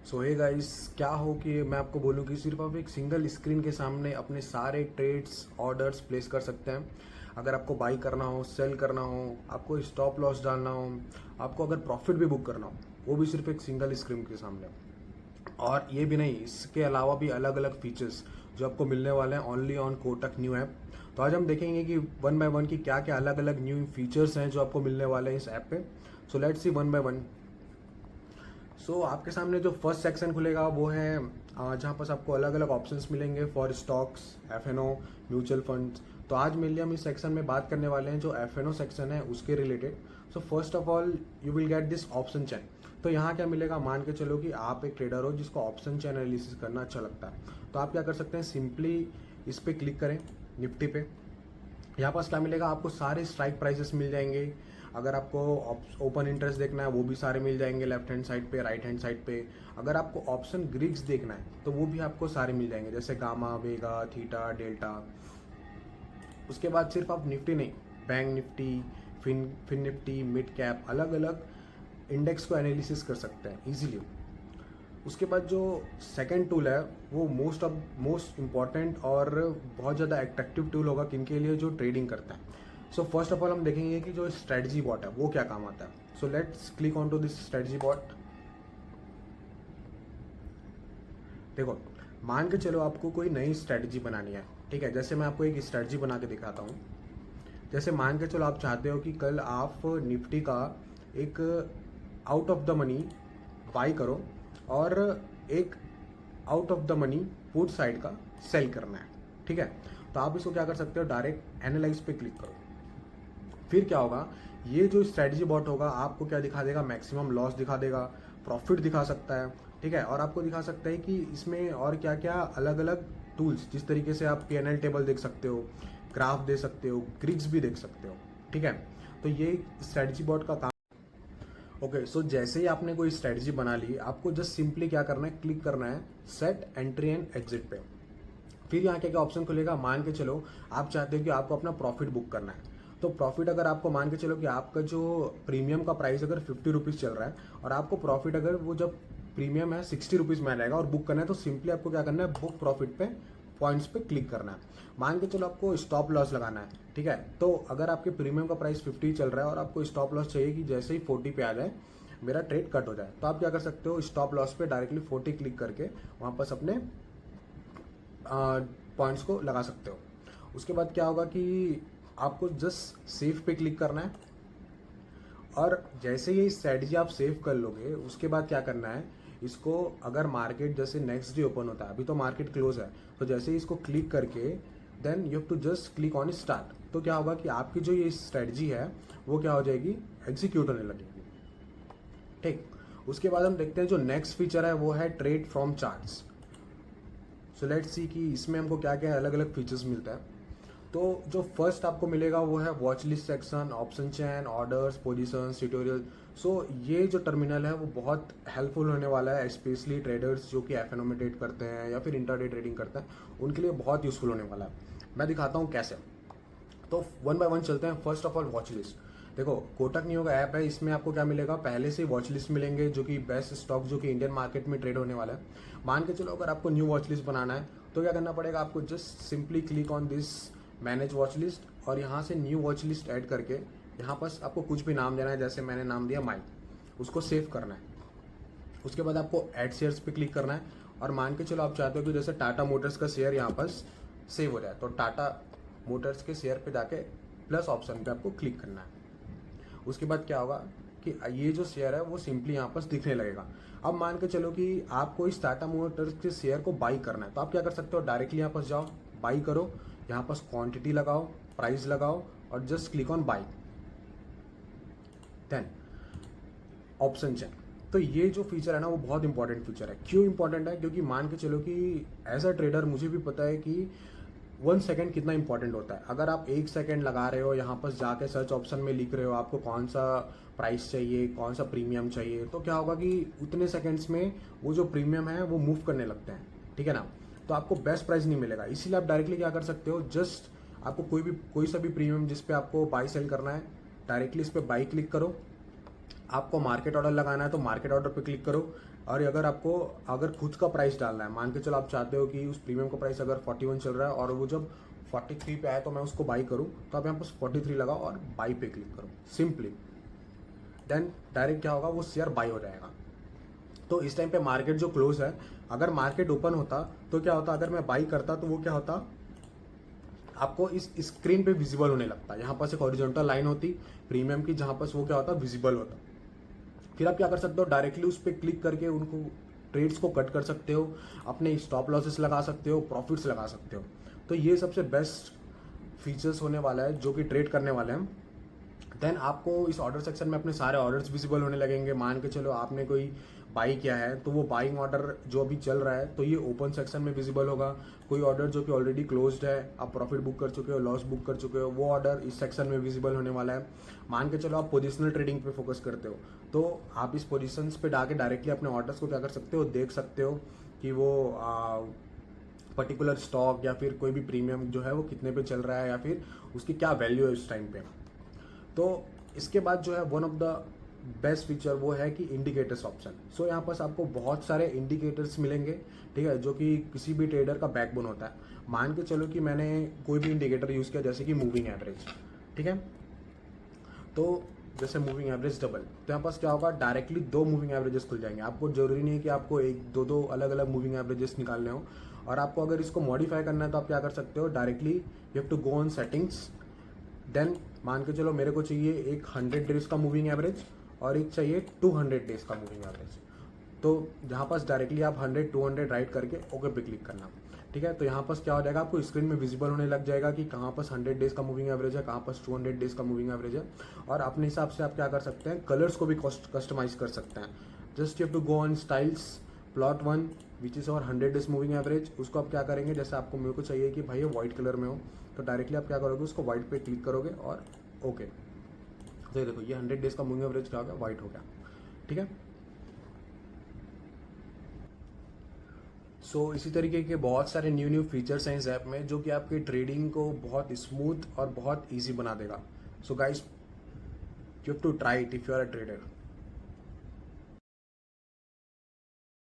सो hey guys, क्या हो कि मैं आपको बोलूं कि सिर्फ आप एक सिंगल स्क्रीन के सामने अपने सारे ट्रेड्स ऑर्डर्स प्लेस कर सकते हैं। अगर आपको बाई करना हो, सेल करना हो, आपको स्टॉप लॉस डालना हो, आपको अगर प्रॉफिट भी बुक करना हो, वो भी सिर्फ एक सिंगल स्क्रीन के सामने। और ये भी नहीं, इसके अलावा भी अलग अलग फीचर्स जो आपको मिलने वाले हैं only on Kotak new app. तो आज हम देखेंगे कि वन बाय वन की क्या क्या अलग अलग न्यू फीचर्स हैं जो आपको मिलने वाले हैं इस ऐप पे। So let's see one by one. आपके सामने जो फर्स्ट सेक्शन खुलेगा वो है जहाँ पर आपको अलग अलग ऑप्शंस मिलेंगे for stocks, F mutual funds. तो आज मेनली हम इस सेक्शन में बात करने वाले हैं जो एफ सेक्शन है उसके related. So first of all you will get this option chain. तो यहाँ क्या मिलेगा, मान के चलो कि आप एक ट्रेडर हो जिसको ऑप्शन चेन एनालिसिस करना अच्छा लगता है। तो आप क्या कर सकते हैं, सिंपली इस पर क्लिक करें निफ्टी पे। यहाँ पास क्या मिलेगा, आपको सारे स्ट्राइक प्राइसेस मिल जाएंगे। अगर आपको ओपन इंटरेस्ट देखना है वो भी सारे मिल जाएंगे, लेफ्ट हैंड साइड पे, राइट हैंड साइड पे। अगर आपको ऑप्शन ग्रिड्स देखना है तो वो भी आपको सारे मिल जाएंगे, जैसे गामा, वेगा, थीटा, डेल्टा। उसके बाद सिर्फ आप निफ्टी नहीं, bank Nifty, fin Nifty, mid cap, अलग अलग इंडेक्स को एनालिसिस कर सकते हैं इजीली। उसके बाद जो सेकंड टूल है वो मोस्ट इम्पॉर्टेंट और बहुत ज़्यादा एट्रैक्टिव टूल होगा किनके लिए, जो ट्रेडिंग करता है। सो फर्स्ट ऑफ ऑल हम देखेंगे कि जो स्ट्रेटजी बॉट है वो क्या काम आता है। So let's click on to this strategy bot. देखो, मान के चलो आपको कोई नई स्ट्रेटजी बनानी है, ठीक है। जैसे मैं आपको एक स्ट्रेटजी बना के दिखाता हूँ। जैसे मान के चलो आप चाहते हो कि कल आप निफ्टी का एक out of the money by करो और एक out of the money put side का सेल करना है, ठीक है। तो आप इसको क्या कर सकते हो, डायरेक्ट एनालाइज पे क्लिक करो। फिर क्या होगा, ये जो स्ट्रेटजी बॉट होगा आपको क्या दिखा देगा, मैक्सिमम लॉस दिखा देगा, प्रॉफिट दिखा सकता है, ठीक है। और आपको दिखा सकता है कि इसमें और क्या क्या अलग अलग टूल्स, जिस तरीके से आप PNL टेबल देख सकते हो, ग्राफ दे सकते हो, ग्रिड्स भी देख सकते हो, ठीक है। तो ये स्ट्रेटजी बॉट का काम। ओके, सो जैसे ही आपने कोई स्ट्रेटजी बना ली, आपको जस्ट सिंपली क्या करना है, क्लिक करना है सेट एंट्री एंड एग्जिट पे। फिर यहाँ क्या क्या ऑप्शन खुलेगा, मान के चलो आप चाहते हो कि आपको अपना प्रॉफिट बुक करना है। तो प्रॉफिट अगर आपको मान के चलो कि आपका जो प्रीमियम का प्राइस अगर 50 रुपीज़ चल रहा है और आपको प्रॉफिट अगर वो जब प्रीमियम है 60 रुपीज़ में आएगा और बुक करना है, तो सिंपली आपको क्या करना है, बुक प्रॉफिट पे पॉइंट्स पे क्लिक करना है। मान के चलो आपको स्टॉप लॉस लगाना है, ठीक है। तो अगर आपके प्रीमियम का प्राइस 50 चल रहा है और आपको स्टॉप लॉस चाहिए कि जैसे ही 40 पे आ जाए मेरा ट्रेड कट हो जाए, तो आप क्या कर सकते हो, स्टॉप लॉस पे डायरेक्टली 40 क्लिक करके वहाँ पर अपने पॉइंट्स को लगा सकते हो। उसके बाद क्या होगा कि आपको जस्ट सेव पे क्लिक करना है और जैसे ये स्ट्रेटजी आप सेव कर लोगे उसके बाद क्या करना है, इसको अगर मार्केट जैसे नेक्स्ट डे ओपन होता है, अभी तो मार्केट क्लोज है, तो जैसे ही इसको क्लिक करके then you have to just click on start. तो क्या होगा कि आपकी जो ये स्ट्रेटजी है वो क्या हो जाएगी, एग्जीक्यूट होने लगेगी, ठीक। उसके बाद हम देखते हैं जो नेक्स्ट फीचर है वो है trade from charts. So let's see कि इसमें हमको क्या क्या अलग अलग फीचर्स मिलता है। तो जो फर्स्ट आपको मिलेगा वो है वॉच लिस्ट सेक्शन, ऑप्शन चैन, ऑर्डर्स, पोजीशन, ट्यूटोरियल। ये जो टर्मिनल है वो बहुत हेल्पफुल होने वाला है, स्पेशली ट्रेडर्स जो कि एफ में ट्रेड करते हैं या फिर इंटरडे ट्रेडिंग करते हैं, उनके लिए बहुत यूजफुल होने वाला है। मैं दिखाता हूँ कैसे। तो वन बाय वन चलते हैं। First of all watch list. देखो, कोटक नियो का ऐप है, इसमें आपको क्या मिलेगा, पहले से वॉच लिस्ट मिलेंगे जो कि बेस्ट स्टॉक जो कि इंडियन मार्केट में ट्रेड होने वाला है। मान के चलो अगर आपको न्यू वॉच लिस्ट बनाना है तो क्या करना पड़ेगा, आपको just simply click on this manage watch list और यहाँ से न्यू वॉच लिस्ट ऐड करके यहाँ पर आपको कुछ भी नाम देना है, जैसे मैंने नाम दिया माइक, उसको सेव करना है। उसके बाद आपको ऐड शेयर्स पे क्लिक करना है और मान के चलो आप चाहते हो कि जैसे टाटा मोटर्स का शेयर यहाँ पर सेव हो जाए, तो टाटा मोटर्स के शेयर पे जाके प्लस ऑप्शन पे आपको क्लिक करना है। उसके बाद क्या होगा कि ये जो शेयर है वो सिंपली यहाँ पर दिखने लगेगा। अब मान के चलो कि आपको इस टाटा मोटर्स के शेयर को बाई करना है, तो आप क्या कर सकते हो, डायरेक्टली यहाँ पर जाओ, बाई करो, यहाँ पर क्वांटिटी लगाओ, प्राइस लगाओ और just click on buy, then option check. तो ये जो फीचर है ना वो बहुत इंपॉर्टेंट फीचर है। क्यों इंपॉर्टेंट है, क्योंकि मान के चलो कि एज अ ट्रेडर मुझे भी पता है कि 1 सेकेंड कितना इंपॉर्टेंट होता है। अगर आप 1 सेकेंड लगा रहे हो, यहाँ पर जाके सर्च ऑप्शन में लिख रहे हो आपको कौन सा प्राइस चाहिए, कौन सा प्रीमियम चाहिए, तो क्या होगा कि उतने सेकेंड्स में वो जो प्रीमियम है वो मूव करने लगते हैं, ठीक है ना। तो आपको बेस्ट प्राइस नहीं मिलेगा, इसीलिए आप डायरेक्टली क्या कर सकते हो, जस्ट आपको कोई सा भी प्रीमियम जिस पे आपको बाई सेल करना है, डायरेक्टली इस पर बाई क्लिक करो, आपको मार्केट ऑर्डर लगाना है तो मार्केट ऑर्डर पे क्लिक करो। और अगर खुद का प्राइस डालना है, मान के चलो आप चाहते हो कि उस प्रीमियम का प्राइस अगर 41 चल रहा है और वो जब 43 पे आए तो मैं उसको बाई करूँ, तो आप यहाँ पर 43 लगाओ और बाई पे क्लिक करो सिंपली। देन डायरेक्ट क्या होगा, वो शेयर बाई हो जाएगा। तो इस टाइम पे मार्केट जो क्लोज है, अगर मार्केट ओपन होता तो क्या होता, अगर मैं बाई करता तो वो क्या होता, आपको इस स्क्रीन पे विजिबल होने लगता। यहाँ पास एक हॉरिजॉन्टल लाइन होती प्रीमियम की, जहाँ पास वो क्या होता, विजिबल होता। फिर आप क्या कर सकते हो, डायरेक्टली उस पर क्लिक करके उनको ट्रेड्स को कट कर सकते हो, अपने स्टॉप लॉसेस लगा सकते हो, प्रॉफिट्स लगा सकते हो। तो ये सबसे बेस्ट फीचर्स होने वाला है जो कि ट्रेड करने वाले हैं। देन आपको इस ऑर्डर सेक्शन में अपने सारे ऑर्डर्स विजिबल होने लगेंगे। मान के चलो आपने कोई बाई किया है तो वो बाइंग ऑर्डर जो अभी चल रहा है तो ये ओपन सेक्शन में विजिबल होगा। कोई ऑर्डर जो कि ऑलरेडी क्लोज्ड है, आप प्रॉफिट बुक कर चुके हो, लॉस बुक कर चुके हो, वो ऑर्डर इस सेक्शन में विजिबल होने वाला है। मान के चलो आप पोजिशनल ट्रेडिंग पे फोकस करते हो तो आप इस पोजिशंस पे डाके डायरेक्टली अपने ऑर्डर्स को क्या कर सकते हो, देख सकते हो कि वो पर्टिकुलर स्टॉक या फिर कोई भी प्रीमियम जो है वो कितने पे चल रहा है या फिर उसकी क्या वैल्यू है उस टाइम पे। तो इसके बाद जो है one of the best feature वो है कि इंडिकेटर्स ऑप्शन। सो यहाँ पास आपको बहुत सारे इंडिकेटर्स मिलेंगे, ठीक है, जो कि किसी भी ट्रेडर का बैकबोन होता है। मान के चलो कि मैंने कोई भी इंडिकेटर यूज़ किया जैसे कि मूविंग एवरेज, ठीक है, तो जैसे मूविंग एवरेज डबल, तो यहाँ पास क्या होगा, डायरेक्टली 2 मूविंग एवरेजेस खुल जाएंगे। आपको जरूरी नहीं है कि आपको एक दो अलग अलग मूविंग एवरेजेस निकालने हो। और आपको अगर इसको मॉडिफाई करना है तो आप क्या कर सकते हो, directly you have to go on settings. Then मान के चलो मेरे को चाहिए एक 100 डेज का मूविंग एवरेज और एक चाहिए 200 डेज का मूविंग एवरेज। तो जहाँ पास डायरेक्टली आप 100 200 राइट करके ओके पे क्लिक करना, ठीक है। तो यहाँ पास क्या हो जाएगा, आपको स्क्रीन में विजिबल होने लग जाएगा कि कहाँ पास 100 डेज का मूविंग एवरेज है, कहाँ पास 200 डेज का मूविंग एवरेज है। और अपने हिसाब से आप क्या कर सकते हैं, कलर्स को भी कस्टमाइज कर सकते हैं। Just you have to go on styles, plot 1 which is और 100 डेज मूविंग एवरेज। उसको आप क्या करेंगे, जैसे आपको मेरे को चाहिए कि भाई ये व्हाइट कलर में हो, तो डायरेक्टली आप क्या करोगे, उसको व्हाइट पे क्लिक करोगे और ओके। तो ये देखो ये 100 डेज का मूविंग एवरेज क्या हो गया, व्हाइट हो गया, ठीक है। सो इसी तरीके के बहुत सारे न्यू फीचर्स हैं इस ऐप में जो कि आपके ट्रेडिंग को बहुत स्मूथ और बहुत ईजी बना देगा। So guys, you have to try it if you are a trader.